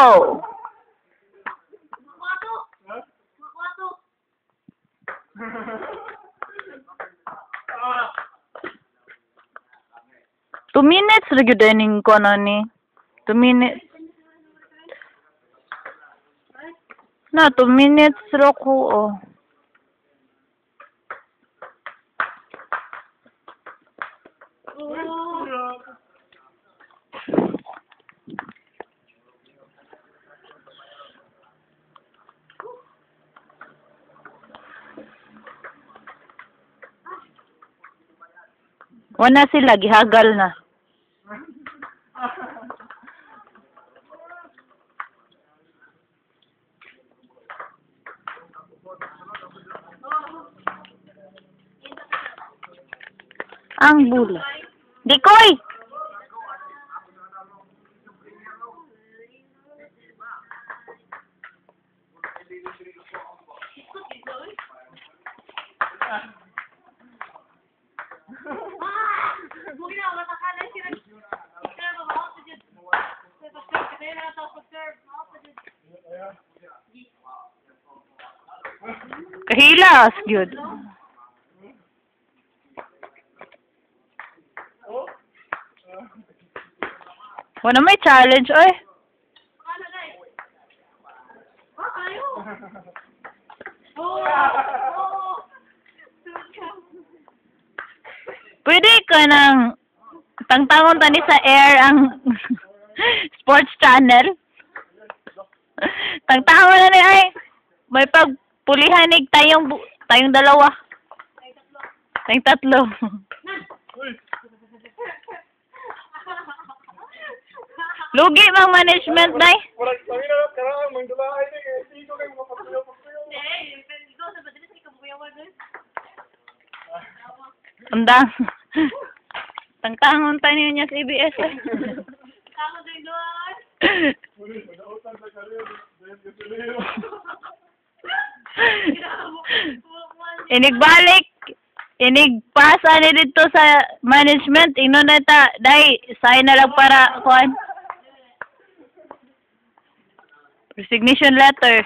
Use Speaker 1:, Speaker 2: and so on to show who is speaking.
Speaker 1: Oh. Two minutes regarding ko na ni. 2 minutes. Na 2 minutes ro ko oh. Wala sila, gihagal na. Ang bula. Dikoy! Kahilas, good. Wala may challenge, oy. Pwede ka nang tangtangon tani sa air ang sports channel. Tangtangon na ni ay may pagpulihanig tayong dalawa. Tayong tatlo. Lugi mang management day. Undang. Tangtangon tayo niya sa ABS. Inigbalik. Inigpasa ni dito sa management. Ino na ta. Day, sign na lang para kuan. Resignation letter.